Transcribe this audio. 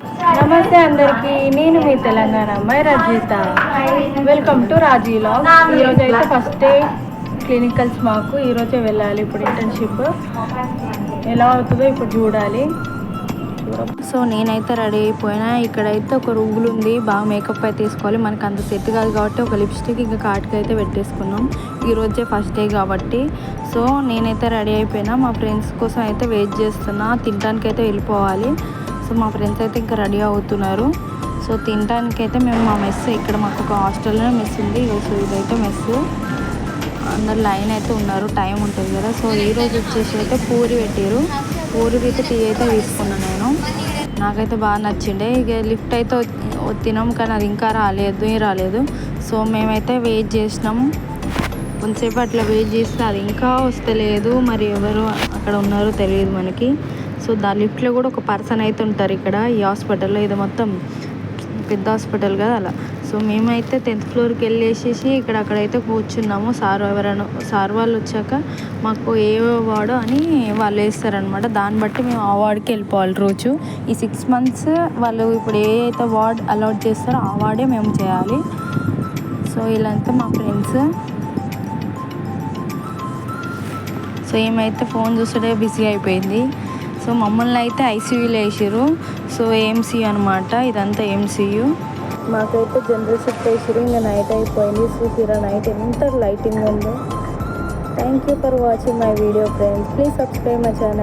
నమస్తే అందరికి, నేను మీ తెలంగాణ అమ్మాయి Rajitha. Welcome to Raji log. ఈరోజు అయితే ఫస్ట్ డే క్లినికల్స్ మాకు. ఈరోజే వెళ్ళాలి ఇప్పుడు ఇంటర్న్షిప్. ఎలా అవుతుందో ఇప్పుడు చూడాలి. సో నేనైతే రెడీ అయిపోయినా. ఇక్కడైతే ఒక రూల్ ఉంది, బాగా మేకప్ అయితే తీసుకోవాలి. మనకు అంత సెట్ కాదు కాబట్టి ఒక లిప్స్టిక్ ఇంకా కాటుక అయితే పెట్టేసుకున్నాం. ఈరోజే ఫస్ట్ డే కాబట్టి. సో నేనైతే రెడీ అయిపోయినా. మా ఫ్రెండ్స్ కోసం అయితే వెయిట్ చేస్తున్నా. తినడానికి అయితే వెళ్ళిపోవాలి. సో మా ఫ్రెండ్స్ అయితే ఇంకా రెడీ అవుతున్నారు. సో తినడానికైతే మేము మా మెస్, ఇక్కడ మాకు ఒక హాస్టల్లోనే మెస్ ఉంది. సో ఇదైతే మెస్. అందరు లైన్ అయితే ఉన్నారు, టైం ఉంటుంది కదా. సో ఈరోజు వచ్చేసి అయితే పూరి పెట్టారు. పూరి విత్ టీ అయితే తీసుకున్నాను నేను. నాకైతే బాగా నచ్చిండే. ఇక లిఫ్ట్ అయితే తినాం కానీ అది ఇంకా రాలేదు. సో మేమైతే వెయిట్ చేసినాము. కొంతసేపు అట్లా వెయిట్ చేస్తే అది ఇంకా వస్తలేదు. మరి ఎవరు అక్కడ ఉన్నారో తెలియదు మనకి. సో దాని లిఫ్ట్లో కూడా ఒక పర్సన్ అయితే ఉంటారు ఇక్కడ ఈ హాస్పిటల్లో. ఇది మొత్తం పెద్ద హాస్పిటల్ కదా అలా. సో మేమైతే 10th ఫ్లోర్కి వెళ్ళేసేసి అక్కడైతే కూర్చున్నాము. సార్ వాళ్ళు వచ్చాక మాకు ఏ వార్డు అని వాళ్ళు వేస్తారనమాట. దాన్ని బట్టి మేము ఆ వార్డుకి వెళ్ళిపోవాలి రోజు. ఈ 6 months వాళ్ళు ఇప్పుడు ఏ అయితే వార్డ్ అలాట్ చేస్తారో ఆ వార్డే మేము చేయాలి. సో వీళ్ళంతా మా ఫ్రెండ్స్. సో ఏమైతే ఫోన్ చూస్తుంటే బిజీ అయిపోయింది. సో మమ్మల్ని అయితే ఐసీయూలో వేసారు. సో ఏఎంసీయూ అనమాట, ఇదంతా ఏఎంసీయూ. మాకైతే జనరల్ షిఫ్ట్ వేసారు. ఇంకా నైట్ అయిపోయింది. చూసిరా నైట్ ఎంత లైటింగ్ ఉందో. Thank you for watching my video friends. Please subscribe my channel.